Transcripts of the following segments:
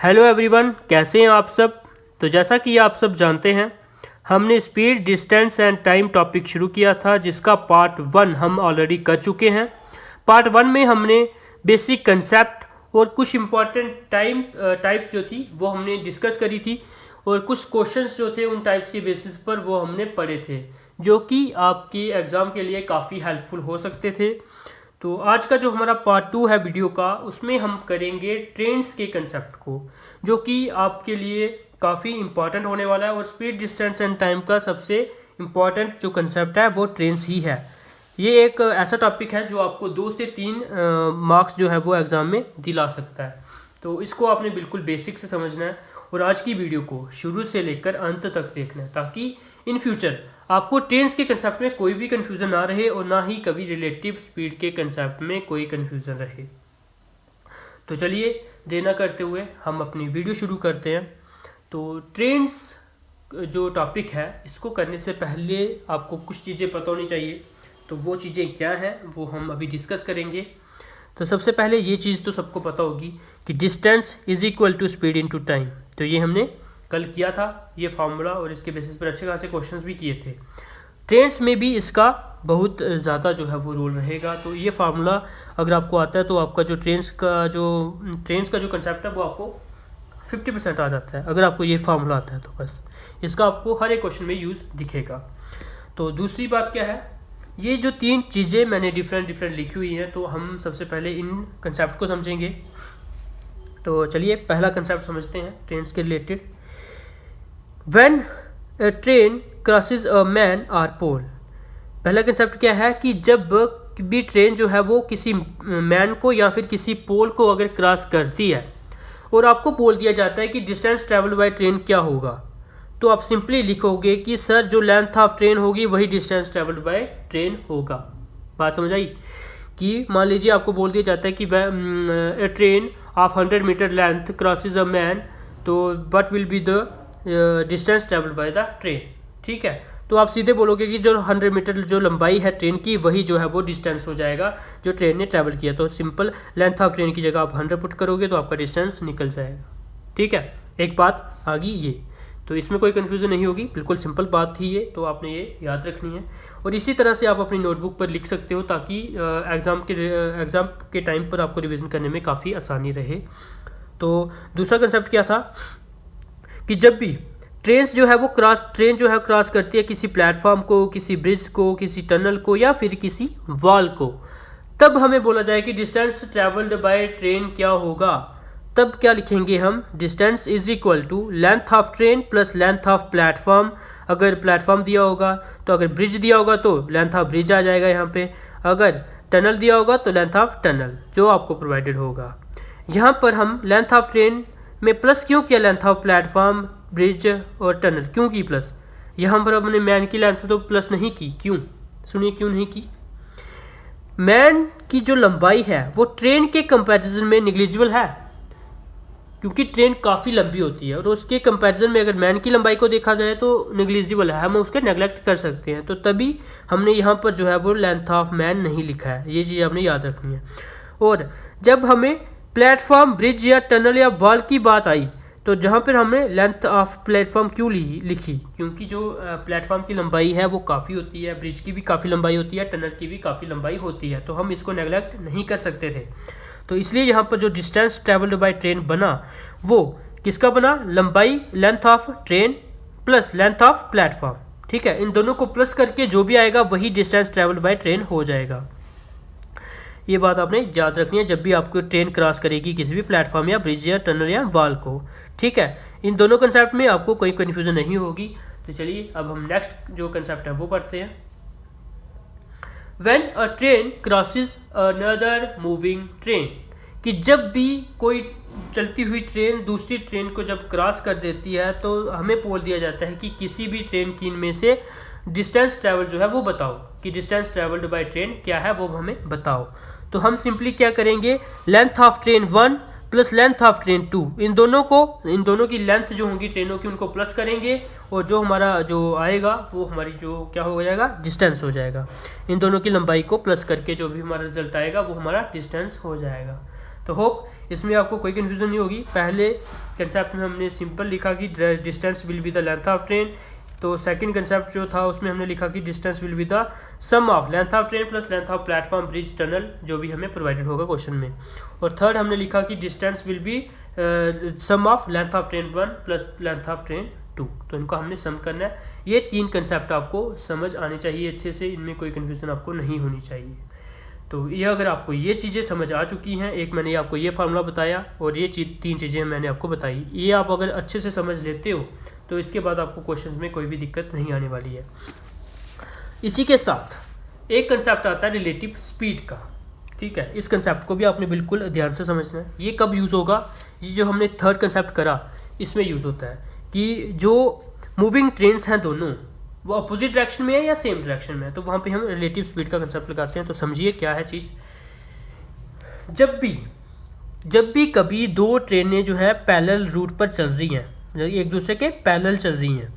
Hello everyone, कैसे हैं आप सब। तो जैसा कि आप सब जानते हैं, हमने speed, distance and time topic शुरू किया था, जिसका पार्ट 1 हम ऑलरेडी कर चुके हैं। पार्ट 1 में हमने बेसिक कंसेप्ट और कुछ इम्पॉर्टेंट टाइप्स जो थी वो हमने डिस्कस करी थी, और कुछ क्वेश्चंस जो थे उन टाइप्स के बेसिस पर वो हमने पढ़े थे, जो कि आपकी एग्ज़ाम के लिए काफ़ी हेल्पफुल हो सकते थे। तो आज का जो हमारा पार्ट 2 है वीडियो का, उसमें हम करेंगे ट्रेन्स के कंसेप्ट को, जो कि आपके लिए काफ़ी इंपॉर्टेंट होने वाला है। और स्पीड, डिस्टेंस एंड टाइम का सबसे इम्पॉर्टेंट जो कंसेप्ट है वो ट्रेन्स ही है। ये एक ऐसा टॉपिक है जो आपको 2 से 3 मार्क्स जो है वो एग्ज़ाम में दिला सकता है। तो इसको आपने बिल्कुल बेसिक से समझना है और आज की वीडियो को शुरू से लेकर अंत तक देखना है, ताकि इन फ्यूचर आपको ट्रेन्स के कंसेप्ट में कोई भी कंफ्यूजन ना रहे और ना ही कभी रिलेटिव स्पीड के कंसेप्ट में कोई कंफ्यूजन रहे। तो चलिए देर न करते हुए हम अपनी वीडियो शुरू करते हैं। तो ट्रेन्स जो टॉपिक है, इसको करने से पहले आपको कुछ चीज़ें पता होनी चाहिए। तो वो चीज़ें क्या हैं वो हम अभी डिस्कस करेंगे। तो सबसे पहले ये चीज़ तो सबको पता होगी कि distance is equal to speed into time. तो ये हमने कल किया था ये फार्मूला, और इसके बेसिस पर अच्छे खासे क्वेश्चंस भी किए थे। ट्रेन्स में भी इसका बहुत ज़्यादा जो है वो रोल रहेगा। तो ये फार्मूला अगर आपको आता है तो आपका जो ट्रेन्स का जो कंसेप्ट है वो आपको 50% आ जाता है, अगर आपको ये फार्मूला आता है तो बस इसका आपको हर एक क्वेश्चन में यूज़ दिखेगा। तो दूसरी बात क्या है, ये जो 3 चीज़ें मैंने डिफरेंट लिखी हुई हैं, तो हम सबसे पहले इन कंसेप्ट को समझेंगे। तो चलिए पहला कंसेप्ट समझते हैं ट्रेन्स के related. When a train crosses a man or pole, पहला कंसेप्ट क्या है कि जब भी ट्रेन जो है वो किसी मैन को या फिर किसी पोल को अगर क्रॉस करती है और आपको बोल दिया जाता है कि डिस्टेंस ट्रेवल बाय ट्रेन क्या होगा, तो आप सिंपली लिखोगे कि सर जो लेंथ ऑफ ट्रेन होगी वही डिस्टेंस ट्रेवल बाय ट्रेन होगा। बात समझ आई? कि मान लीजिए आपको बोल दिया जाता है कि a train of 100 metre length crosses a man, तो what will be the distance travel by the train. ठीक है, तो आप सीधे बोलोगे कि जो 100 मीटर जो लंबाई है ट्रेन की, वही जो है वो डिस्टेंस हो जाएगा जो ट्रेन ने ट्रैवल किया। तो सिंपल लेंथ ऑफ ट्रेन की जगह आप 100 पुट करोगे तो आपका डिस्टेंस निकल जाएगा। ठीक है, एक बात आ गई ये, तो इसमें कोई कन्फ्यूजन नहीं होगी, बिल्कुल सिंपल बात थी ये, तो आपने ये याद रखनी है। और इसी तरह से आप अपनी नोटबुक पर लिख सकते हो, ताकि एग्ज़ाम के टाइम पर आपको रिविज़न करने में काफ़ी आसानी रहे। तो दूसरा कंसेप्ट क्या था कि जब भी ट्रेन जो है क्रॉस करती है किसी प्लेटफॉर्म को, किसी ब्रिज को, किसी टनल को या फिर किसी वॉल को, तब हमें बोला जाए कि डिस्टेंस ट्रेवल्ड बाय ट्रेन क्या होगा। तब क्या लिखेंगे हम, distance is equal to length of train plus length of platform. अगर प्लेटफॉर्म दिया होगा तो, अगर ब्रिज दिया होगा तो लेंथ ऑफ ब्रिज आ जाएगा यहाँ पे, अगर टनल दिया होगा तो लेंथ ऑफ टनल जो आपको प्रोवाइडेड होगा। यहाँ पर हम लेंथ ऑफ ट्रेन में प्लस क्यों किया, लेंथ ऑफ प्लेटफॉर्म, ब्रिज और टनल क्यों की प्लस? यहाँ पर हमने मैन की लेंथ तो प्लस नहीं की, क्यों? सुनिए क्यों नहीं की। मैन की जो लंबाई है वो ट्रेन के कंपैरिजन में निग्लिजिबल है, क्योंकि ट्रेन काफ़ी लंबी होती है और उसके कंपैरिजन में अगर मैन की लंबाई को देखा जाए तो निग्लिजिबल है, हम उसके नेग्लेक्ट कर सकते हैं। तो तभी हमने यहाँ पर जो है वो लेंथ ऑफ मैन नहीं लिखा है, ये चीज़ आपने याद रखनी है। और जब हमें प्लेटफॉर्म, ब्रिज या टनल या वॉल की बात आई, तो जहाँ पर हमने लेंथ ऑफ प्लेटफॉर्म क्यों लिखी, क्योंकि जो प्लेटफॉर्म की लंबाई है वो काफ़ी होती है, ब्रिज की भी काफ़ी लंबाई होती है, टनल की भी काफ़ी लंबाई होती है, तो हम इसको नेग्लेक्ट नहीं कर सकते थे। तो इसलिए यहाँ पर जो डिस्टेंस ट्रेवल्ड बाय ट्रेन बना वो किसका बना, लंबाई length of train plus length of platform. ठीक है, इन दोनों को प्लस करके जो भी आएगा वही डिस्टेंस ट्रेवल्ड बाय ट्रेन हो जाएगा। ये बात आपने याद रखनी है जब भी आपको ट्रेन क्रॉस करेगी किसी भी प्लेटफॉर्म या ब्रिज या टनल या वॉल को। ठीक है, इन दोनों कंसेप्ट में आपको कोई कन्फ्यूजन नहीं होगी। तो चलिए अब हम नेक्स्ट जो कंसेप्ट है वो पढ़ते हैं। When a train crosses another moving train, कि जब भी कोई चलती हुई ट्रेन दूसरी ट्रेन को जब क्रॉस कर देती है तो हमें बोल दिया जाता है कि किसी भी ट्रेन की इनमें से डिस्टेंस ट्रेवल जो है वो बताओ, कि डिस्टेंस ट्रेवल्ड बाय ट्रेन क्या है वो हमें बताओ। तो हम सिंपली क्या करेंगे, length of train 1 plus length of train 2, इन दोनों की लेंथ जो होंगी ट्रेनों की उनको प्लस करेंगे, और जो हमारा जो आएगा वो हमारी जो क्या हो जाएगा, डिस्टेंस हो जाएगा। इन दोनों की लंबाई को प्लस करके जो भी हमारा रिजल्ट आएगा वो हमारा डिस्टेंस हो जाएगा। तो होप इसमें आपको कोई कन्फ्यूज़न नहीं होगी। पहले कंसेप्ट में हमने सिंपल लिखा कि distance will be the length of train, तो सेकंड कंसेप्ट जो था उसमें हमने लिखा कि distance will be the sum of length of train plus length of platform, bridge, tunnel, जो भी हमें प्रोवाइडेड होगा क्वेश्चन में। और थर्ड हमने लिखा कि distance will be sum of length of train 1 plus length of train 2। तो इनको हमने सम करना है। ये 3 कंसेप्ट आपको समझ आने चाहिए अच्छे से, इनमें कोई कन्फ्यूज़न आपको नहीं होनी चाहिए। तो ये अगर आपको ये चीज़ें समझ आ चुकी हैं, एक मैंने आपको ये फार्मूला बताया और ये 3 चीज़ें मैंने आपको बताई, ये आप अगर अच्छे से समझ लेते हो तो इसके बाद आपको क्वेश्चन में कोई भी दिक्कत नहीं आने वाली है। इसी के साथ एक कंसेप्ट आता है रिलेटिव स्पीड का, ठीक है। इस कंसेप्ट को भी आपने बिल्कुल ध्यान से समझना है। ये कब यूज़ होगा, ये जो हमने थर्ड कंसेप्ट करा इसमें यूज़ होता है कि जो मूविंग ट्रेन्स हैं दोनों वो अपोजिट डायरेक्शन में है या सेम डायरेक्शन में है, तो वहाँ पे हम रिलेटिव स्पीड का कंसेप्ट लगाते हैं। तो समझिए क्या है चीज़। जब भी कभी 2 ट्रेनें जो है पैरेलल रूट पर चल रही हैं, एक दूसरे के पैरेलल चल रही हैं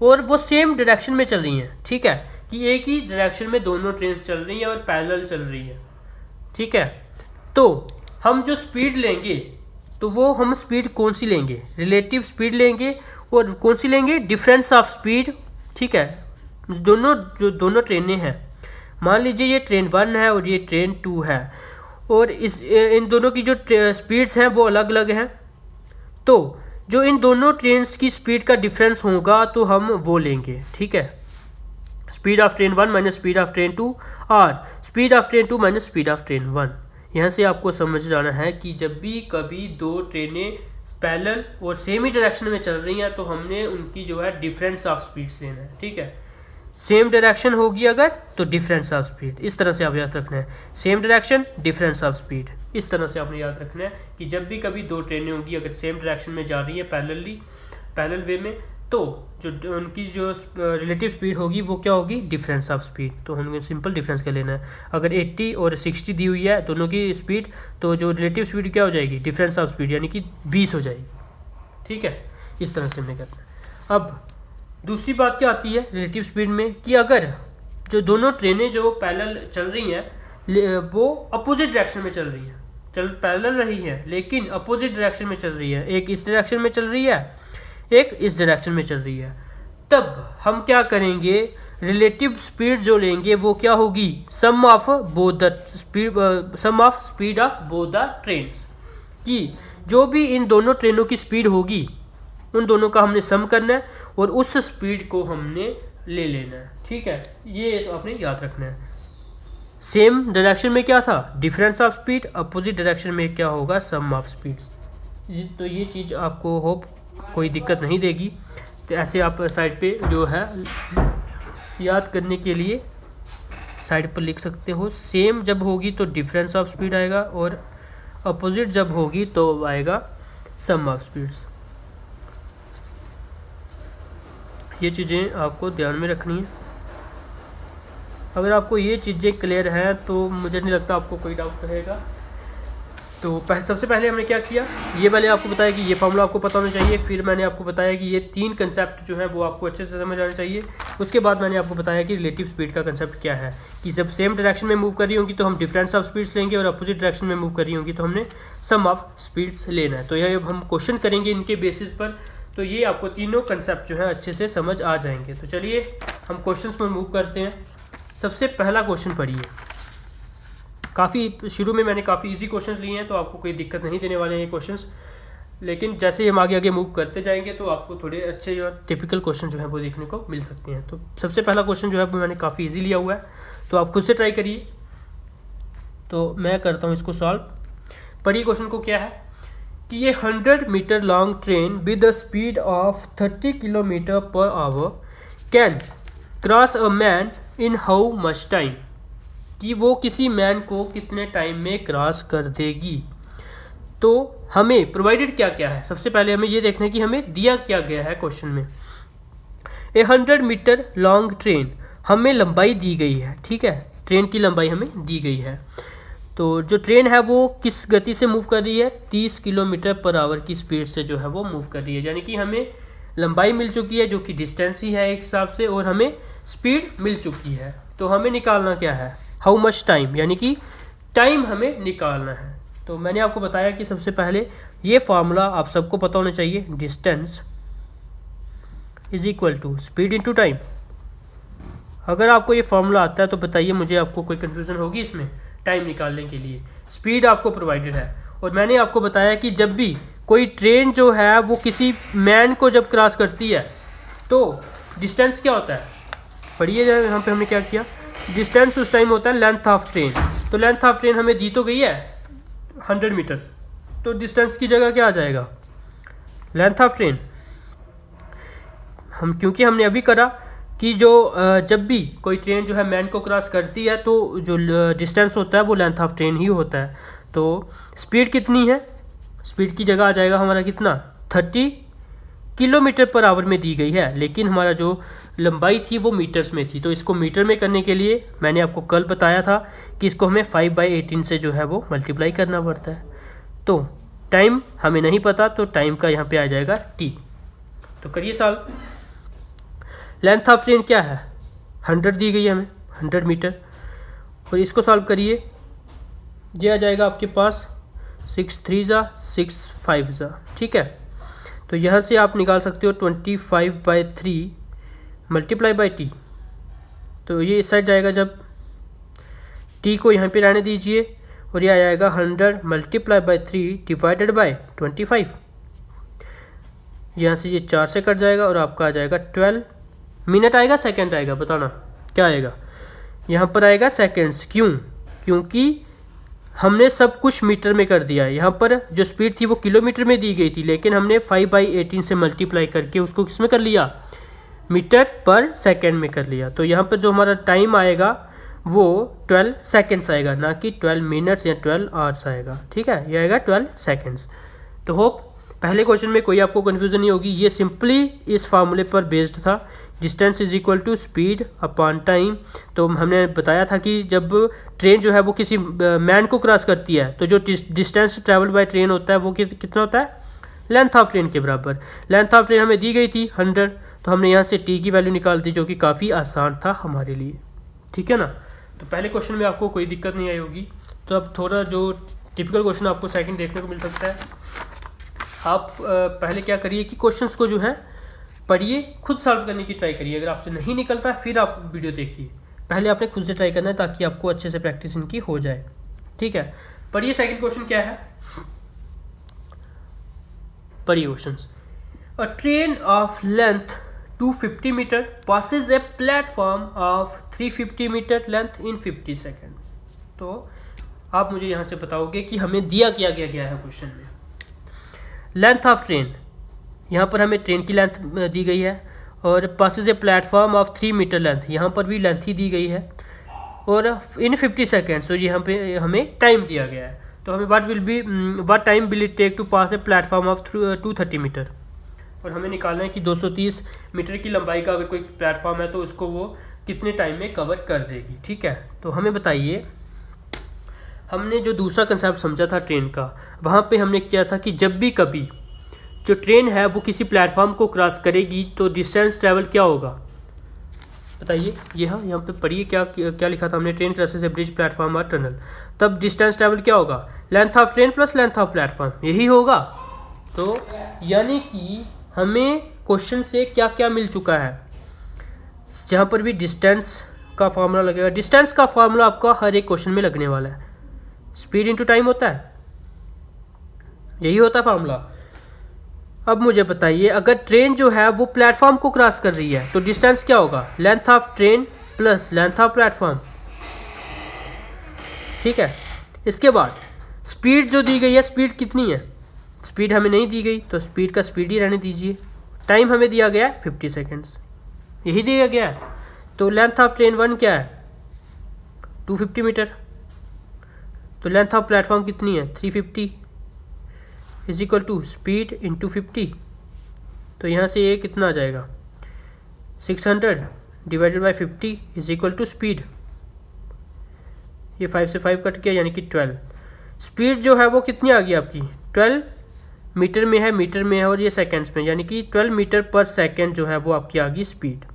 और वो सेम डायरेक्शन में चल रही हैं, ठीक है, कि एक ही डायरेक्शन में दोनों ट्रेन चल रही हैं और पैरेलल चल रही है, ठीक है, तो हम जो स्पीड लेंगे तो वो हम स्पीड कौन सी लेंगे, रिलेटिव स्पीड लेंगे। और कौन सी लेंगे, डिफरेंस ऑफ स्पीड, ठीक है। दोनों ट्रेनें हैं, मान लीजिए ये ट्रेन 1 है और ये ट्रेन 2 है और इन दोनों की जो स्पीड्स हैं वो अलग अलग हैं, तो जो इन दोनों ट्रेन्स की स्पीड का डिफरेंस होगा तो हम वो लेंगे, ठीक है। Speed of train 1 minus speed of train 2 और speed of train 2 minus speed of train 1। यहाँ से आपको समझ जाना है कि जब भी कभी 2 ट्रेनें पैरेलल और सेम ही डायरेक्शन में चल रही हैं तो हमने उनकी जो है डिफरेंस ऑफ स्पीड्स लेना है, ठीक है। सेम डायरेक्शन होगी अगर तो डिफरेंस ऑफ स्पीड, इस तरह से आप याद रखना है। Same direction difference of speed, इस तरह से आपने याद रखना है कि जब भी कभी 2 ट्रेनें होंगी अगर सेम डायरेक्शन में जा रही है पैरेलल वे में, तो जो उनकी जो रिलेटिव स्पीड होगी वो क्या होगी, डिफरेंस ऑफ स्पीड। तो हमें सिंपल डिफरेंस क्या लेना है, अगर 80 और 60 दी हुई है दोनों की स्पीड, तो जो रिलेटिव स्पीड क्या हो जाएगी, डिफरेंस ऑफ स्पीड, यानी कि 20 हो जाएगी, ठीक है। इस तरह से हमने करना है। अब दूसरी बात क्या आती है रिलेटिव स्पीड में, कि अगर जो दोनों ट्रेनें जो पैरेलल चल रही हैं वो अपोजिट डायरेक्शन में चल रही है, पैरेलल रही है लेकिन अपोजिट डायरेक्शन में चल रही है, एक इस डायरेक्शन में चल रही है एक इस डायरेक्शन में चल रही है, तब हम क्या करेंगे, रिलेटिव स्पीड जो लेंगे वो क्या होगी, sum of speed of both the trains, कि जो भी इन दोनों ट्रेनों की स्पीड होगी उन दोनों का हमने सम करना है और उस स्पीड को हमने ले लेना है, ठीक है। ये आपने याद रखना है। सेम डायरेक्शन में क्या था, difference of speed, opposite direction में क्या होगा, सम ऑफ स्पीड्स। तो ये चीज़ आपको होप कोई दिक्कत नहीं देगी। तो ऐसे आप साइड पे जो है याद करने के लिए साइड पर लिख सकते हो। सेम जब होगी तो डिफरेंस ऑफ स्पीड आएगा और अपोजिट जब होगी तो आएगा सम ऑफ स्पीड्स। ये चीज़ें आपको ध्यान में रखनी है। अगर आपको ये चीज़ें क्लियर हैं तो मुझे नहीं लगता आपको कोई डाउट रहेगा। तो सबसे पहले हमने क्या किया, ये मैंने आपको बताया कि ये फार्मूला आपको पता होना चाहिए। फिर मैंने आपको बताया कि ये 3 कंसेप्ट जो है वो आपको अच्छे से समझ आना चाहिए। उसके बाद मैंने आपको बताया कि रिलेटिव स्पीड का कंसेप्ट क्या है, कि जब सेम डायरेक्शन में मूव कर रही होंगी तो हम डिफरेंस ऑफ स्पीड्स लेंगे और अपोजिट डायरेक्शन में मूव कर रही होंगी तो हमने सम ऑफ स्पीड्स लेना है। तो यह हम क्वेश्चन करेंगे इनके बेसिस पर, तो ये आपको तीनों कंसेप्ट जो है अच्छे से समझ आ जाएंगे। तो चलिए हम क्वेश्चंस पर मूव करते हैं। सबसे पहला क्वेश्चन पढ़िए। काफ़ी शुरू में मैंने काफ़ी इजी क्वेश्चंस लिए हैं तो आपको कोई दिक्कत नहीं देने वाले हैं ये क्वेश्चंस, लेकिन जैसे ही हम आगे आगे मूव करते जाएंगे तो आपको थोड़े अच्छे और टिपिकल क्वेश्चन जो है वो देखने को मिल सकते हैं। तो सबसे पहला क्वेश्चन जो है वो मैंने काफ़ी ईजी लिया हुआ है, तो आप खुद से ट्राई करिए। तो मैं करता हूँ इसको सॉल्व। पढ़िए क्वेश्चन को क्या है कि ये 100 metre long train with the speed of 30 kilometre per hour can cross a man in how much time, कि वो किसी मैन को कितने टाइम में क्रॉस कर देगी। तो हमें प्रोवाइडेड क्या क्या है, सबसे पहले हमें ये देखना है कि हमें दिया क्या गया है क्वेश्चन में। 100 मीटर लॉन्ग ट्रेन, हमें लंबाई दी गई है, ठीक है, ट्रेन की लंबाई हमें दी गई है। तो जो ट्रेन है वो किस गति से मूव कर रही है, 30 किलोमीटर पर आवर की स्पीड से जो है वो मूव कर रही है, यानी कि हमें लंबाई मिल चुकी है जो कि डिस्टेंस ही है एक हिसाब से, और हमें स्पीड मिल चुकी है। तो हमें निकालना क्या है, हाउ मच टाइम, यानी कि टाइम हमें निकालना है। तो मैंने आपको बताया कि सबसे पहले ये फार्मूला आप सबको पता होना चाहिए, distance is equal to speed into time. अगर आपको ये फार्मूला आता है तो बताइए मुझे, आपको कोई कन्फ्यूज़न होगी इसमें टाइम निकालने के लिए। स्पीड आपको प्रोवाइडेड है, और मैंने आपको बताया कि जब भी कोई ट्रेन जो है वो किसी मैन को जब क्रॉस करती है तो डिस्टेंस क्या होता है, पढ़िए जरा यहाँ पे हमने क्या किया। डिस्टेंस उस टाइम होता है लेंथ ऑफ ट्रेन। तो लेंथ ऑफ ट्रेन हमें दी तो गई है 100 मीटर, तो डिस्टेंस की जगह क्या आ जाएगा, लेंथ ऑफ ट्रेन। क्योंकि हमने अभी करा कि जो जब भी कोई ट्रेन जो है मैन को क्रॉस करती है तो जो डिस्टेंस होता है वो लेंथ ऑफ ट्रेन ही होता है। तो स्पीड कितनी है, स्पीड की जगह आ जाएगा हमारा कितना, 30 किलोमीटर पर आवर में दी गई है, लेकिन हमारा जो लंबाई थी वो मीटर्स में थी। तो इसको मीटर में करने के लिए मैंने आपको कल बताया था कि इसको हमें 5/18 से जो है वो मल्टीप्लाई करना पड़ता है। तो टाइम हमें नहीं पता, तो टाइम का यहाँ पे आ जाएगा t। तो करिए सॉल्व। लेंथ ऑफ ट्रेन क्या है, 100 दी गई है हमें, 100 मीटर, और इसको सॉल्व करिए। ये आ जाएगा आपके पास 6 3 6 5, ठीक है। तो यहाँ से आप निकाल सकते हो 25/3 मल्टीप्लाई बाई टी। तो ये इस साइड जाएगा, जब टी को यहाँ पे रहने दीजिए, और ये आ जाएगा 100 मल्टीप्लाई बाई 3 डिवाइडेड बाई 25। यहाँ से ये 4 से कट जाएगा और आपका आ जाएगा 12 मिनट आएगा, सेकंड आएगा, बताना क्या आएगा। यहाँ पर आएगा सेकंड्स, क्यों, क्योंकि हमने सब कुछ मीटर में कर दिया है। यहाँ पर जो स्पीड थी वो किलोमीटर में दी गई थी, लेकिन हमने 5/18 से मल्टीप्लाई करके उसको किस में कर लिया, मीटर पर सेकंड में कर लिया। तो यहाँ पर जो हमारा टाइम आएगा वो 12 सेकंड्स आएगा, ना कि 12 मिनट्स या 12 आवर्स आएगा, ठीक है। ये आएगा 12 सेकंड्स। तो होप पहले क्वेश्चन में कोई आपको कन्फ्यूज़न नहीं होगी। ये सिंपली इस फार्मूले पर बेस्ड था, distance is equal to speed upon time. तो हमने बताया था कि जब ट्रेन जो है वो किसी मैन को क्रॉस करती है तो जो डिस्टेंस ट्रैवल बाय ट्रेन होता है वो कितना होता है, लेंथ ऑफ ट्रेन के बराबर। लेंथ ऑफ ट्रेन हमें दी गई थी 100, तो हमने यहाँ से टी की वैल्यू निकाल दी, जो कि काफ़ी आसान था हमारे लिए, ठीक है ना। तो पहले क्वेश्चन में आपको कोई दिक्कत नहीं आई होगी। तो अब थोड़ा जो टिपिकल क्वेश्चन आपको सेकंड देखने को मिल सकता है। आप पहले क्या करिए कि क्वेश्चंस को जो है पढ़िए, खुद सॉल्व करने की ट्राई करिए। अगर आपसे नहीं निकलता फिर आप वीडियो देखिए, पहले आपने खुद से ट्राई करना है ताकि आपको अच्छे से प्रैक्टिस इनकी हो जाए, ठीक है। पढ़िए सेकंड क्वेश्चन क्या है, पढ़िए questions. A train of length 250 metre passes a platform of 350 metre length in 50 seconds. तो आप मुझे यहाँ से बताओगे कि हमें दिया क्या गया है क्वेश्चन में। लेंथ ऑफ ट्रेन, यहाँ पर हमें ट्रेन की लेंथ दी गई है, और passes a platform of 3 metre length, यहाँ पर भी लेंथ ही दी गई है, और इन 50 सेकेंड्स, तो यहाँ पे हमें टाइम दिया गया है। तो हमें what time will it take to pass a platform of 230 metre, और हमें निकालना है कि 230 मीटर की लंबाई का अगर कोई प्लेटफॉर्म है तो उसको वो कितने टाइम में कवर कर देगी, ठीक है। तो हमें बताइए, हमने जो दूसरा कंसेप्ट समझा था ट्रेन का, वहाँ पे हमने किया था कि जब भी कभी जो ट्रेन है वो किसी प्लेटफॉर्म को क्रॉस करेगी तो डिस्टेंस ट्रैवल क्या होगा, बताइए। ये हाँ, यहाँ पे पढ़िए क्या लिखा था हमने, ट्रेन क्रॉसेस ए ब्रिज प्लेटफॉर्म और टनल, तब डिस्टेंस ट्रैवल क्या होगा, length of train plus length of platform, यही होगा। तो यानी कि हमें क्वेश्चन से क्या क्या मिल चुका है, जहाँ पर भी डिस्टेंस का फार्मूला लगेगा। डिस्टेंस का फार्मूला आपका हर एक क्वेश्चन में लगने वाला है, स्पीड इनटू टाइम होता है, यही होता है फार्मूला। अब मुझे बताइए, अगर ट्रेन जो है वो प्लेटफॉर्म को क्रॉस कर रही है तो डिस्टेंस क्या होगा, length of train plus length of platform, ठीक है। इसके बाद स्पीड जो दी गई है, स्पीड कितनी है, स्पीड हमें नहीं दी गई तो स्पीड का स्पीड ही रहने दीजिए। टाइम हमें दिया गया है 50 सेकेंड्स, यही दिया गया है। तो लेंथ ऑफ ट्रेन 1 क्या है, 250 मीटर, तो लेंथ ऑफ प्लेटफॉर्म कितनी है, 350 is equal to speed into 50। तो यहाँ से ये कितना आ जाएगा, 600 divided by 50 is equal to speed, ये 5 से 5 कट गया यानी कि 12। स्पीड जो है वो कितनी आ गई आपकी, 12 मीटर में है और ये सेकेंड्स में, यानी कि 12 मीटर पर सेकेंड जो है वो आपकी आ गई स्पीड।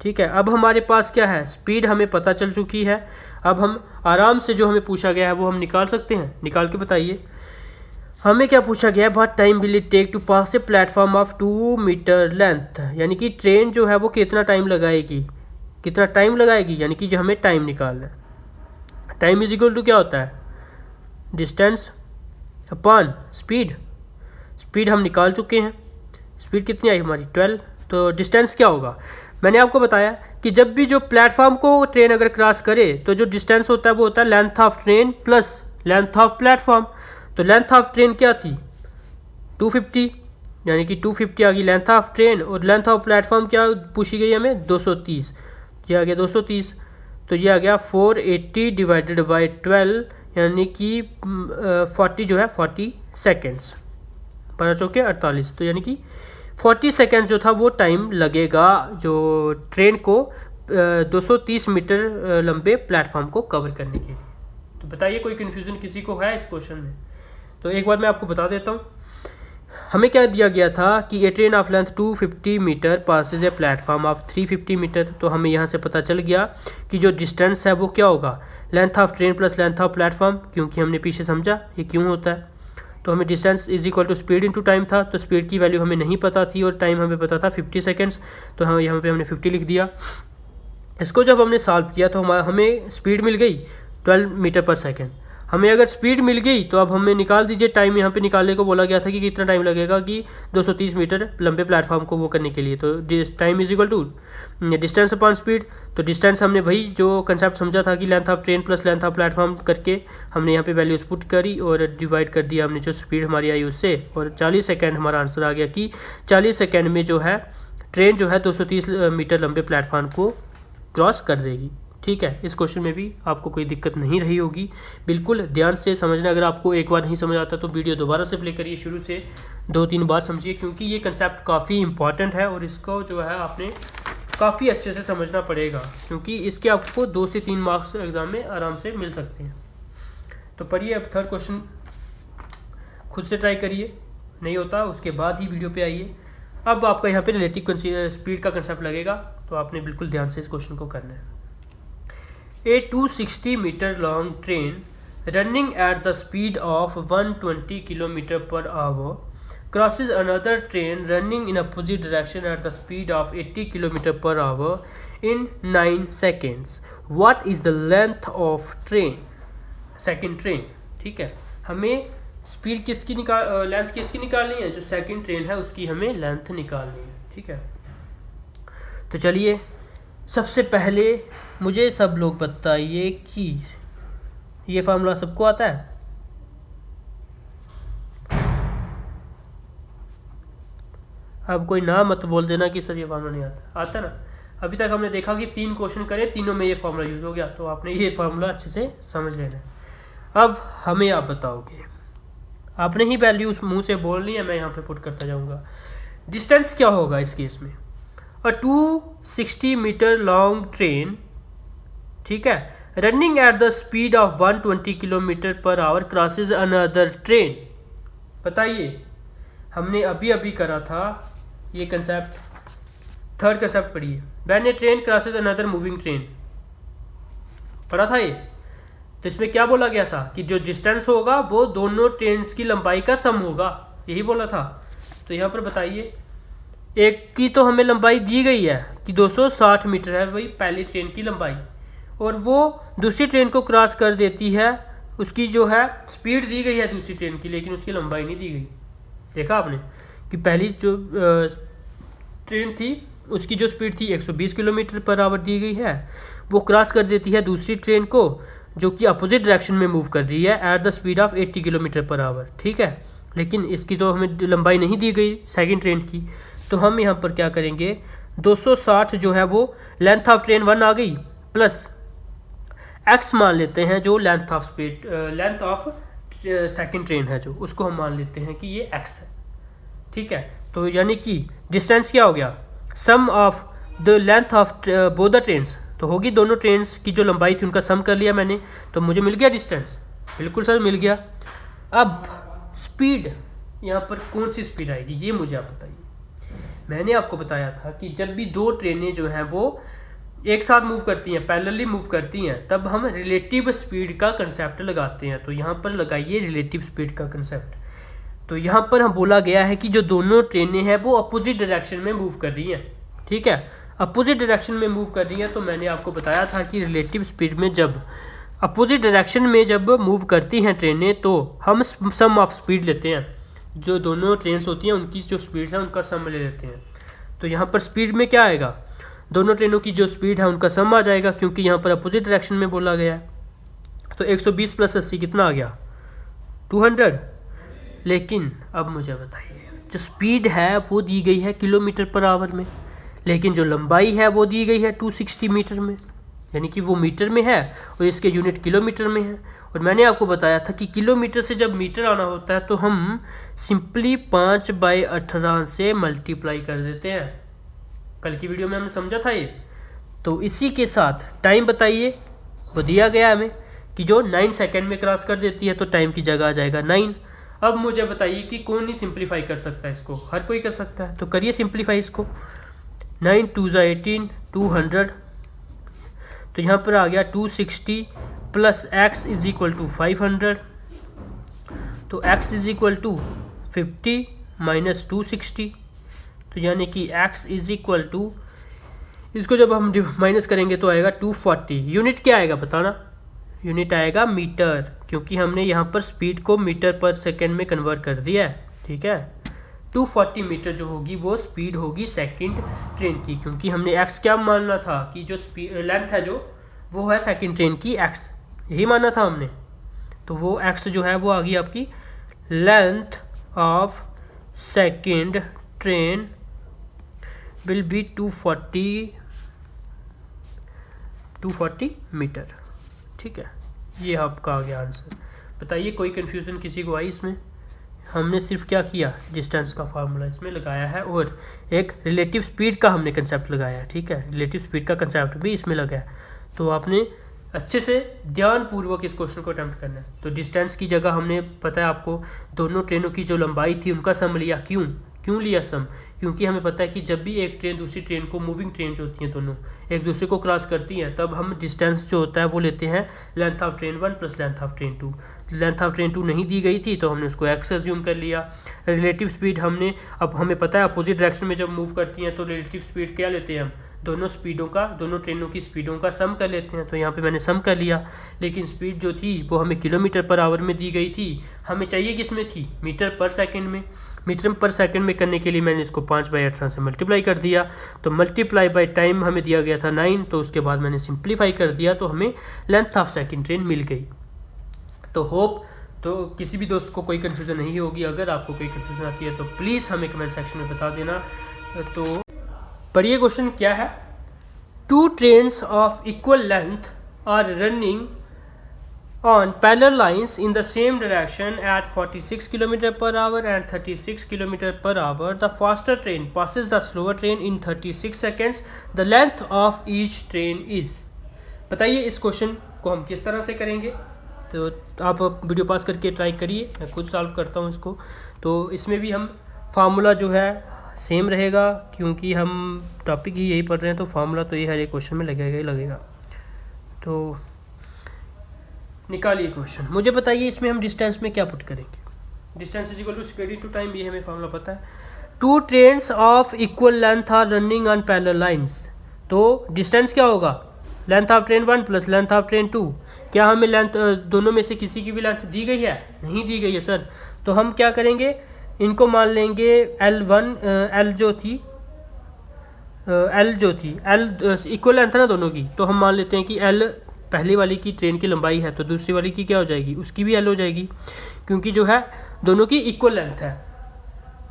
ठीक है, अब हमारे पास क्या है, स्पीड हमें पता चल चुकी है। अब हम आराम से जो हमें पूछा गया है वो हम निकाल सकते हैं। निकाल के बताइए हमें क्या पूछा गया है। What time will it take to pass a platform of 2 metre length, यानी कि ट्रेन जो है वो कितना टाइम लगाएगी, कितना टाइम लगाएगी, यानी कि जो हमें टाइम निकालना है। टाइम इज इक्वल टू क्या होता है, डिस्टेंस अपॉन स्पीड। स्पीड हम निकाल चुके हैं, स्पीड कितनी आई हमारी 12। तो डिस्टेंस क्या होगा, मैंने आपको बताया कि जब भी जो प्लेटफॉर्म को ट्रेन अगर क्रॉस करे तो जो डिस्टेंस होता है वो होता है length of train plus length of platform. तो लेंथ ऑफ ट्रेन क्या थी 250, यानी कि 250 आ गई लेंथ ऑफ ट्रेन, और लेंथ ऑफ प्लेटफॉर्म क्या पूछी गई हमें 230, ये आ गया 230। तो ये आ गया 480 डिवाइडेड बाई 12, यानी कि 40 जो है 40 सेकेंड्स, 12 चौके 48। तो यानी कि 40 सेकेंड जो था वो टाइम लगेगा जो ट्रेन को 230 मीटर लंबे प्लेटफॉर्म को कवर करने के लिए। तो बताइए कोई कन्फ्यूज़न किसी को है इस क्वेश्चन में। तो एक बार मैं आपको बता देता हूँ, हमें क्या दिया गया था कि a train of length 250 metre passes a platform of 350 metre. तो हमें यहाँ से पता चल गया कि जो डिस्टेंस है वो क्या होगा, length of train plus length of platform, क्योंकि हमने पीछे समझा ये क्यों होता है। तो हमें distance is equal to speed into time था, तो स्पीड की वैल्यू हमें नहीं पता थी और टाइम हमें पता था 50 सेकेंड्स, तो हम यहाँ पे हमने 50 लिख दिया। इसको जब हमने सॉल्व किया तो हमें स्पीड मिल गई 12 मीटर पर सेकेंड। हमें अगर स्पीड मिल गई तो अब हमें निकाल दीजिए टाइम, यहाँ पे निकालने को बोला गया था कि कितना टाइम लगेगा कि 230 मीटर लंबे प्लेटफॉर्म को वो करने के लिए। तो time is equal to distance upon speed. तो डिस्टेंस हमने वही जो कंसेप्ट समझा था कि length of train plus length of platform करके हमने यहाँ पे वैल्यूज पुट करी और डिवाइड कर दिया हमने जो स्पीड हमारी आई उससे, और 40 सेकेंड हमारा आंसर आ गया कि 40 सेकेंड में जो है ट्रेन जो है 230 मीटर लंबे प्लेटफॉर्म को क्रॉस कर देगी। ठीक है, इस क्वेश्चन में भी आपको कोई दिक्कत नहीं रही होगी। बिल्कुल ध्यान से समझना, अगर आपको एक बार नहीं समझ आता तो वीडियो दोबारा से प्ले करिए, शुरू से 2-3 बार समझिए, क्योंकि ये कंसेप्ट काफ़ी इंपॉर्टेंट है और इसको जो है आपने काफ़ी अच्छे से समझना पड़ेगा, क्योंकि इसके आपको 2 से 3 मार्क्स एग्जाम में आराम से मिल सकते हैं। तो पढ़िए, अब थर्ड क्वेश्चन खुद से ट्राई करिए, नहीं होता उसके बाद ही वीडियो पे आइए। अब आपका यहाँ पे रिलेटिव स्पीड का कंसेप्ट लगेगा, तो आपने बिल्कुल ध्यान से इस क्वेश्चन को करना है। A 260 meter long train running at the speed of 120 km per hour crosses another train running in opposite direction at the speed of 80 km per hour in 9 seconds. What is the length of train? Second train, ठीक है, हमें speed किसकी length किसकी निकालनी है, जो second train है उसकी हमें लेंथ निकालनी है। ठीक है, तो चलिए सबसे पहले मुझे सब लोग बताइए कि ये फार्मूला सबको आता है। अब कोई ना मत बोल देना कि सर ये फार्मूला नहीं आता, आता ना। अभी तक हमने देखा कि 3 क्वेश्चन करे, तीनों में ये फार्मूला यूज हो गया, तो आपने ये फार्मूला अच्छे से समझ लेना है। अब हमें आप बताओगे, आपने ही वैल्यूज मुंह से बोलनी है, मैं यहाँ पे पुट करता जाऊँगा। डिस्टेंस क्या होगा इस केस में, अ 260 मीटर लॉन्ग ट्रेन, ठीक है, running at the speed of 120 kilometre per our crosses another train. बताइए, हमने अभी अभी करा था ये कंसेप्ट, थर्ड कंसेप्ट पढ़िए, when A train crosses another moving train, पढ़ा था ये। तो इसमें क्या बोला गया था कि जो डिस्टेंस होगा वो दोनों ट्रेन की लंबाई का सम होगा, यही बोला था। तो यहाँ पर बताइए, एक की तो हमें लंबाई दी गई है कि 260 मीटर है वही पहली ट्रेन की लंबाई, और वो दूसरी ट्रेन को क्रॉस कर देती है, उसकी जो है स्पीड दी गई है दूसरी ट्रेन की, लेकिन उसकी लंबाई नहीं दी गई। देखा आपने कि पहली जो ट्रेन थी उसकी जो स्पीड थी 120 किलोमीटर पर आवर दी गई है, वो क्रॉस कर देती है दूसरी ट्रेन को जो कि अपोजिट डायरेक्शन में मूव कर रही है at the speed of 80 kilometre per our. ठीक है, लेकिन इसकी तो हमें लंबाई नहीं दी गई सेकेंड ट्रेन की, तो हम यहाँ पर क्या करेंगे, 260 जो है वो लेंथ ऑफ ट्रेन 1 आ गई, प्लस एक्स मान लेते हैं जो length of speed length of second train है जो, उसको हम मान लेते हैं कि ये एक्स है। ठीक है, तो यानी कि डिस्टेंस क्या हो गया, sum of the length of both the trains, तो होगी दोनों ट्रेन्स की जो लंबाई थी उनका सम कर लिया मैंने, तो मुझे मिल गया डिस्टेंस। बिल्कुल सर मिल गया। अब स्पीड, यहाँ पर कौन सी स्पीड आएगी ये मुझे आप बताइए। मैंने आपको बताया था कि जब भी दो ट्रेनें जो हैं वो एक साथ मूव करती हैं, पैरेलली मूव करती हैं, तब हम रिलेटिव स्पीड का कंसेप्ट लगाते हैं। तो यहाँ पर लगाइए रिलेटिव स्पीड का कंसेप्ट। तो यहाँ पर हम बोला गया है कि जो दोनों ट्रेनें हैं वो अपोजिट डायरेक्शन में मूव कर रही हैं, ठीक है, अपोजिट डायरेक्शन में मूव कर रही हैं। तो मैंने आपको बताया था कि रिलेटिव स्पीड में जब अपोजिट डायरेक्शन में जब मूव करती हैं ट्रेनें तो हम सम ऑफ स्पीड लेते हैं, जो दोनों ट्रेन्स होती हैं उनकी जो स्पीड है उनका सम ले लेते हैं। तो यहाँ पर स्पीड में क्या आएगा, दोनों ट्रेनों की जो स्पीड है उनका सम आ जाएगा, क्योंकि यहाँ पर अपोजिट डायरेक्शन में बोला गया है। तो 120 + 80 कितना आ गया, 200। लेकिन अब मुझे बताइए, जो स्पीड है वो दी गई है km/h में, लेकिन जो लंबाई है वो दी गई है 260 मीटर में, यानी कि वो मीटर में है और इसके यूनिट किलोमीटर में है। और मैंने आपको बताया था कि किलोमीटर से जब मीटर आना होता है तो हम सिंपली 5/18 से मल्टीप्लाई कर देते हैं। कल की वीडियो में हमने समझा था ये। तो इसी के साथ टाइम बताइए, वो दिया गया हमें कि जो 9 सेकेंड में क्रॉस कर देती है, तो टाइम की जगह आ जाएगा 9। अब मुझे बताइए कि कौन नहीं सिंप्लीफाई कर सकता है इसको, हर कोई कर सकता है। तो करिए सिंप्लीफाई इसको, 9 × 2 = 18, 200। तो यहाँ पर आ गया 260 + x = 500। तो x = 50 - 260। तो यानी कि x = इसको जब हम माइनस करेंगे तो आएगा 240। यूनिट क्या आएगा बताना, यूनिट आएगा मीटर, क्योंकि हमने यहाँ पर स्पीड को मीटर/सेकंड में कन्वर्ट कर दिया है, ठीक है। 240 मीटर जो होगी वो स्पीड होगी सेकंड ट्रेन की, क्योंकि हमने x क्या मानना था कि जो लेंथ है जो वो है सेकंड ट्रेन की x, यही माना था हमने। तो वो x जो है वो आ गई आपकी length of second train will be 240 metre, ठीक है। ये आपका आ गया आंसर। बताइए कोई कन्फ्यूज़न किसी को आई इसमें? हमने सिर्फ क्या किया, डिस्टेंस का फार्मूला इसमें लगाया है और एक रिलेटिव स्पीड का हमने कंसेप्ट लगाया है, ठीक है। रिलेटिव स्पीड का कंसेप्ट भी इसमें लगाया। तो आपने अच्छे से ध्यानपूर्वक इस क्वेश्चन को अटेम्प्ट करना है। तो डिस्टेंस की जगह हमने पता है आपको दोनों ट्रेनों की जो लंबाई थी उनका सम लिया। क्यों लिया सम? क्योंकि हमें पता है कि जब भी एक ट्रेन दूसरी ट्रेन को, मूविंग ट्रेन जो होती हैं दोनों एक दूसरे को क्रॉस करती हैं, तब हम डिस्टेंस जो होता है वो लेते हैं length of train 1 + length of train 2। Length of train 2 नहीं दी गई थी तो हमने उसको x अज्यूम कर लिया। रिलेटिव स्पीड हमने, अब हमें पता है अपोजिट डायरेक्शन में जब मूव करती हैं तो रिलेटिव स्पीड क्या लेते हैं हम, दोनों ट्रेनों की स्पीडों का सम कर लेते हैं। तो यहाँ पे मैंने सम कर लिया। लेकिन स्पीड जो थी वो हमें km/h में दी गई थी, हमें चाहिए किस में थी, मीटर/सेकंड में। मीटर/सेकंड में करने के लिए मैंने इसको 5/18 से मल्टीप्लाई कर दिया। तो मल्टीप्लाई बाय टाइम हमें दिया गया था 9, तो उसके बाद मैंने सिंप्लीफाई कर दिया तो हमें लेंथ ऑफ सेकंड ट्रेन मिल गई। तो होप तो किसी भी दोस्त को कोई कन्फ्यूज़न नहीं होगी। अगर आपको कोई कन्फ्यूज़न आती है तो प्लीज़ हमें कमेंट सेक्शन में बता देना। तो पढ़िए क्वेश्चन क्या है। 2 trains of equal length are running on parallel lines in the same direction at 46 km/h and 36 km/h. The faster train passes the slower train in 36 seconds. The length of each train is. बताइए इस question को हम किस तरह से करेंगे। तो आप वीडियो पास करके ट्राई करिए, मैं खुद सॉल्व करता हूँ इसको। तो इसमें भी हम फार्मूला जो है सेम रहेगा, क्योंकि हम टॉपिक ही यही पढ़ रहे हैं, तो फार्मूला तो ये हर एक क्वेश्चन में लगेगा ही लगेगा। तो निकालिए क्वेश्चन। मुझे बताइए इसमें हम डिस्टेंस में क्या पुट करेंगे। डिस्टेंस = स्पीड × टाइम, ये हमें फार्मूला पता है। 2 trains of equal length are running on parallel lines. तो डिस्टेंस क्या होगा, length of train 1 + length of train 2। क्या हमें लेंथ दोनों में से किसी की भी लेंथ दी गई है? नहीं दी गई है सर। तो हम क्या करेंगे, इनको मान लेंगे L1, L जो थी L इक्वल लेंथ है ना दोनों की, तो हम मान लेते हैं कि L पहली वाली की ट्रेन की लंबाई है, तो दूसरी वाली की क्या हो जाएगी, उसकी भी L हो जाएगी, क्योंकि जो है दोनों की इक्वल लेंथ है।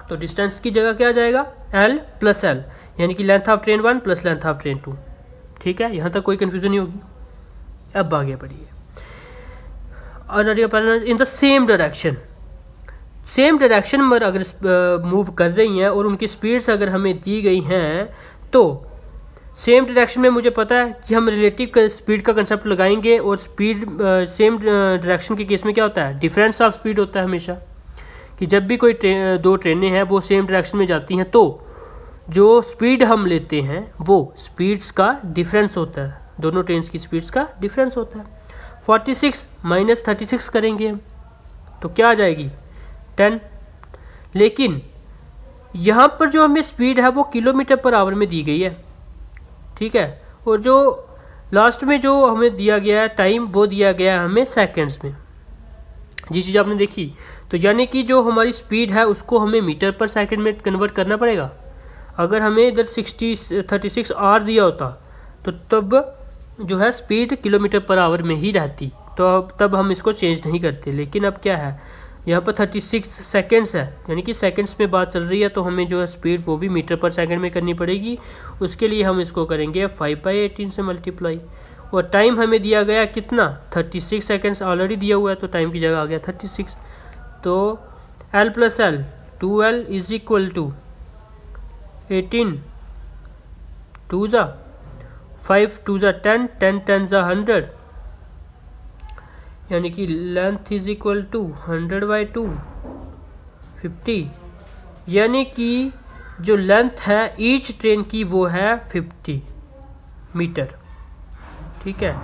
तो डिस्टेंस की जगह क्या आ जाएगा, L + L, यानी कि length of train 1 + length of train 2। ठीक है, यहाँ तक कोई कन्फ्यूजन नहीं होगी। अब आगे बढ़िए। और इन द सेम डायरेक्शन में अगर मूव कर रही हैं और उनकी स्पीड्स अगर हमें दी गई हैं, तो सेम डायरेक्शन में मुझे पता है कि हम रिलेटिव स्पीड का कंसेप्ट लगाएंगे। और स्पीड सेम डायरेक्शन के केस में क्या होता है, डिफरेंस ऑफ स्पीड होता है हमेशा, कि जब भी कोई दो ट्रेनें हैं वो सेम डायरेक्शन में जाती हैं तो जो स्पीड हम लेते हैं वो स्पीड्स का डिफरेंस होता है, दोनों ट्रेन्स की स्पीड्स का डिफरेंस होता है। 46 माइनस 36 करेंगे हम तो क्या आ जाएगी 10। लेकिन यहाँ पर जो हमें स्पीड है वो किलोमीटर पर आवर में दी गई है, ठीक है, और जो लास्ट में जो हमें दिया गया है टाइम वो दिया गया है हमें सेकंड्स में। जी चीज़ आपने देखी, तो यानी कि जो हमारी स्पीड है उसको हमें मीटर पर सेकंड में कन्वर्ट करना पड़ेगा। अगर हमें इधर 36 आर दिया होता तो तब जो है स्पीड किलोमीटर पर आवर में ही रहती, तो अब तब हम इसको चेंज नहीं करते। लेकिन अब क्या है, यहाँ पर 36 सेकेंड्स है, यानी कि सेकेंड्स में बात चल रही है, तो हमें जो है स्पीड वो भी मीटर पर सेकंड में करनी पड़ेगी। उसके लिए हम इसको करेंगे 5/18 से मल्टीप्लाई, और टाइम हमें दिया गया कितना 36 सेकेंड्स ऑलरेडी दिया हुआ है, तो टाइम की जगह आ गया 36। तो L + L 2L is equal to 18 2 ज़ा 5 2 ज़ा 10 10 10 ज़ा 100, यानी कि लेंथ इज इक्वल टू 100/2 50, यानी कि जो लेंथ है ईच ट्रेन की वो है 50 मीटर, ठीक है।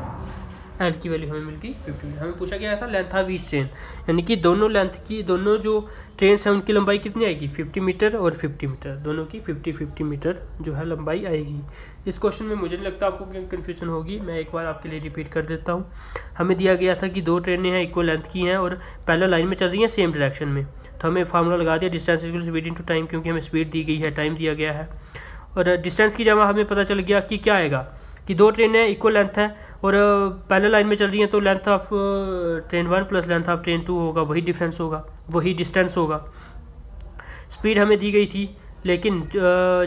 एल की वैल्यू हमें मिल गई 50 मीटर। हमें पूछा गया था लेंथ ऑफ ईच ट्रेन, यानी कि दोनों लेंथ की, दोनों जो ट्रेन हैं उनकी लंबाई कितनी आएगी 50 मीटर और 50 मीटर, दोनों की 50 मीटर जो है लंबाई आएगी। इस क्वेश्चन में मुझे नहीं लगता आपको कन्फ्यूजन होगी, मैं एक बार आपके लिए रिपीट कर देता हूँ। हमें दिया गया था कि दो ट्रेनें हैं इक्वल लेंथ की हैं और पैरेलल लाइन में चल रही हैं सेम डायरेक्शन में, तो हमें फार्मूला लगा दिया distance equal speed into time, क्योंकि हमें स्पीड दी गई है, टाइम दिया गया है। और डिस्टेंस की जगह हमें पता चल गया कि क्या आएगा कि दो ट्रेनें इक्वल लेंथ है और पैरेलल लाइन में चल रही हैं, तो length of train 1 plus length of train 2 होगा, वही डिफरेंस होगा, वही डिस्टेंस होगा। स्पीड हमें दी गई थी, लेकिन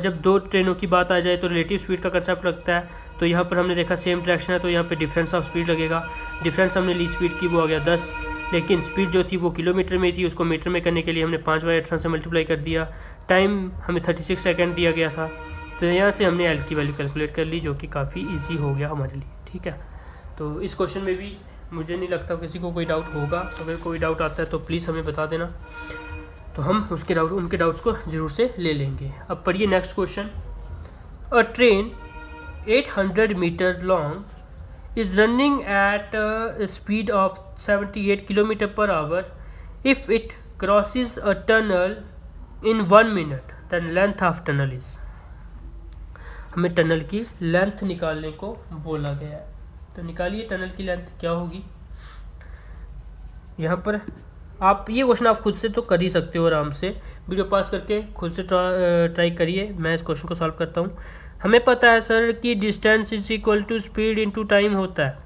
जब दो ट्रेनों की बात आ जाए तो रिलेटिव स्पीड का कंसेप्ट लगता है, तो यहाँ पर हमने देखा सेम डायरेक्शन है तो यहाँ पे डिफरेंस ऑफ स्पीड लगेगा। डिफरेंस हमने ली स्पीड की वो आ गया 10, लेकिन स्पीड जो थी वो किलोमीटर में थी, उसको मीटर में करने के लिए हमने 5/18 से मल्टीप्लाई कर दिया। टाइम हमें 36 सेकेंड दिया गया था, तो यहाँ से हमने एल की वैल्यू कैलकुलेट कर ली, जो कि काफ़ी ईजी हो गया हमारे लिए, ठीक है। तो इस क्वेश्चन में भी मुझे नहीं लगता किसी को कोई डाउट होगा, अगर कोई डाउट आता है तो प्लीज़ हमें बता देना, तो हम उनके डाउट्स को ज़रूर से ले लेंगे। अब पढ़िए next question. A train 800 metre long is running at speed of 78 kilometre per hour if it crosses a tunnel in 1 minute, then length of tunnel is. हमें टनल की लेंथ निकालने को बोला गया है, तो निकालिए टनल की लेंथ क्या होगी। यहाँ पर आप ये क्वेश्चन आप खुद से तो कर ही सकते हो आराम से, वीडियो पास करके खुद से ट्राई करिए। मैं इस क्वेश्चन को सॉल्व करता हूँ। हमें पता है सर कि distance is equal to speed into time होता है।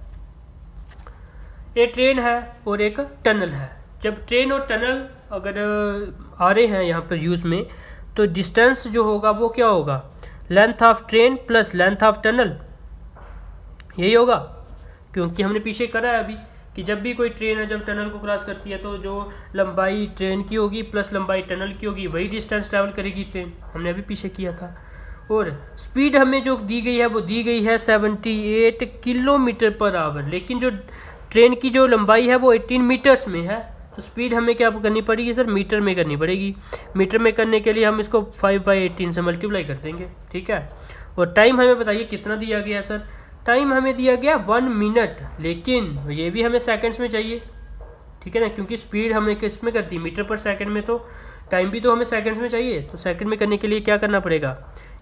ये ट्रेन है और एक टनल है। जब ट्रेन और टनल अगर आ रहे हैं यहाँ पर यूज़ में, तो डिस्टेंस जो होगा वो क्या होगा, length of train plus length of tunnel, यही होगा। क्योंकि हमने पीछे करा है अभी कि जब भी कोई ट्रेन है जब टनल को क्रॉस करती है तो जो लंबाई ट्रेन की होगी प्लस लंबाई टनल की होगी, वही डिस्टेंस ट्रैवल करेगी ट्रेन, हमने अभी पीछे किया था। और स्पीड हमें जो दी गई है वो दी गई है 78 किलोमीटर पर आवर, लेकिन जो ट्रेन की जो लंबाई है वो 18 मीटर्स में है, तो स्पीड हमें क्या करनी पड़ेगी सर, मीटर में करनी पड़ेगी। मीटर में करने के लिए हम इसको 5/18 से मल्टीप्लाई कर देंगे, ठीक है। और टाइम हमें बताइए कितना दिया गया सर, टाइम हमें दिया गया 1 मिनट, लेकिन ये भी हमें सेकंड्स में चाहिए, ठीक है ना, क्योंकि स्पीड हमने किस में कर दी, मीटर पर सेकंड में, तो टाइम भी तो हमें सेकंड्स में चाहिए। तो सेकंड में करने के लिए क्या करना पड़ेगा,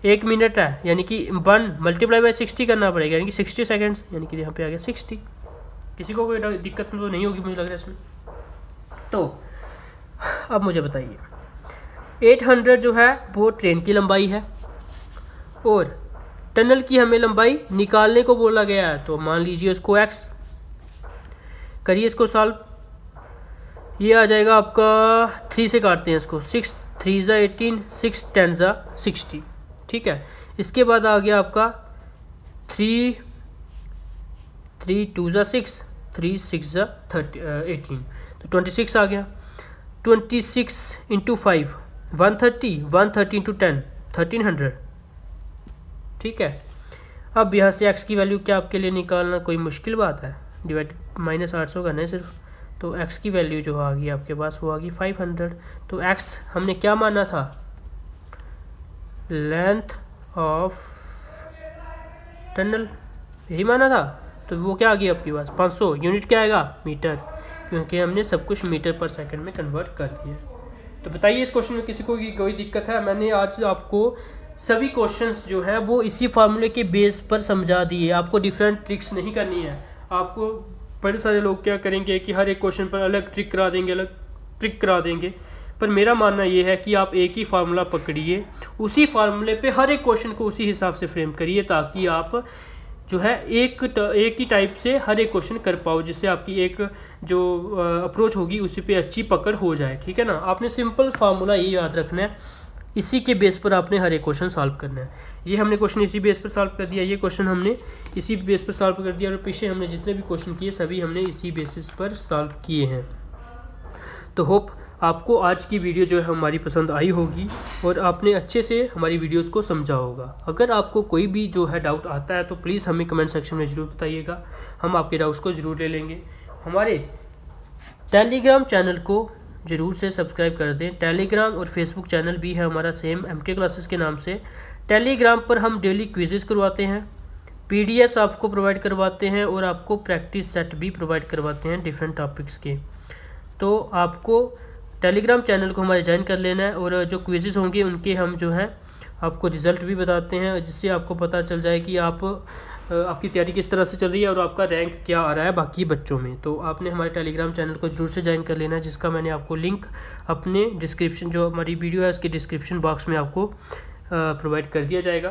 1 मिनट है यानी कि 1 मल्टीप्लाई बाय 60 करना पड़ेगा, यानी कि 60 सेकेंड्स, यानी कि यहाँ पे आ गया 60। किसी को कोई दिक्कत तो नहीं होगी मुझे लग रहा है इसमें। तो अब मुझे बताइए 800 जो है वो ट्रेन की लंबाई है और टनल की हमें लंबाई निकालने को बोला गया है, तो मान लीजिए उसको x करिए, इसको सॉल्व। ये आ जाएगा आपका 3 से काटते हैं इसको, 6 3 ज़ा 18 6 10 ज़ा 60, ठीक है। इसके बाद आ गया आपका 3 2 ज़ा 6 3 6 ज़ा 18, तो 26 आ गया। 26 इंटू 5 130 130 इंटू 10 1300, ठीक है। अब यहाँ से x की वैल्यू क्या आपके लिए निकालना कोई मुश्किल बात है, डिवाइड -800 करना है सिर्फ, तो x की वैल्यू जो आ गई आपके पास वो आ गई 500। तो x हमने क्या माना था, लेंथ ऑफ टनल, यही माना था। तो वो क्या आ गया आपके पास 500। यूनिट क्या आएगा मीटर, क्योंकि हमने सब कुछ मीटर पर सेकंड में कन्वर्ट कर दिया। तो बताइए इस क्वेश्चन में किसी को कोई दिक्कत है? मैंने आज आपको सभी क्वेश्चंस जो हैं वो इसी फार्मूले के बेस पर समझा दिए, आपको डिफरेंट ट्रिक्स नहीं करनी है। आपको बड़े सारे लोग क्या करेंगे कि हर एक क्वेश्चन पर अलग ट्रिक करा देंगे, अलग ट्रिक करा देंगे, पर मेरा मानना ये है कि आप एक ही फार्मूला पकड़िए, उसी फार्मूले पे हर एक क्वेश्चन को उसी हिसाब से फ्रेम करिए, ताकि आप जो है एक ही टाइप से हर एक क्वेश्चन कर पाओ, जिससे आपकी एक जो अप्रोच होगी उसी पे अच्छी पकड़ हो जाए। ठीक है ना, आपने सिंपल फार्मूला ये याद रखना है, इसी के बेस पर आपने हर एक क्वेश्चन सॉल्व करना है। ये हमने क्वेश्चन इसी बेस पर सॉल्व कर दिया, ये क्वेश्चन हमने इसी बेस पर सॉल्व कर दिया, और पीछे हमने जितने भी क्वेश्चन किए सभी हमने इसी बेसिस पर सॉल्व किए हैं। तो होप आपको आज की वीडियो जो है हमारी पसंद आई होगी और आपने अच्छे से हमारी वीडियोस को समझा होगा। अगर आपको कोई भी जो है डाउट आता है तो प्लीज़ हमें कमेंट सेक्शन में ज़रूर बताइएगा, हम आपके डाउट्स को ज़रूर ले लेंगे। हमारे टेलीग्राम चैनल को ज़रूर से सब्सक्राइब कर दें। टेलीग्राम और फेसबुक चैनल भी है हमारा सेम MK क्लासेस के नाम से। टेलीग्राम पर हम डेली क्विज़ेस करवाते हैं, PDFs आपको प्रोवाइड करवाते हैं और आपको प्रैक्टिस सेट भी प्रोवाइड करवाते हैं डिफरेंट टॉपिक्स के। तो आपको टेलीग्राम चैनल को हमारे ज्वाइन कर लेना है, और जो क्विज़ेस होंगे उनके हम जो है आपको रिज़ल्ट भी बताते हैं, जिससे आपको पता चल जाए कि आपकी तैयारी किस तरह से चल रही है और आपका रैंक क्या आ रहा है बाकी बच्चों में। तो आपने हमारे टेलीग्राम चैनल को जरूर से ज्वाइन कर लेना है, जिसका मैंने आपको लिंक अपने डिस्क्रिप्शन, जो हमारी वीडियो है उसके डिस्क्रिप्शन बॉक्स में आपको प्रोवाइड कर दिया जाएगा।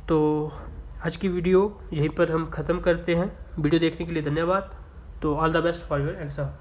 तो आज की वीडियो यहीं पर हम ख़त्म करते हैं। वीडियो देखने के लिए धन्यवाद। तो all the best for your exam.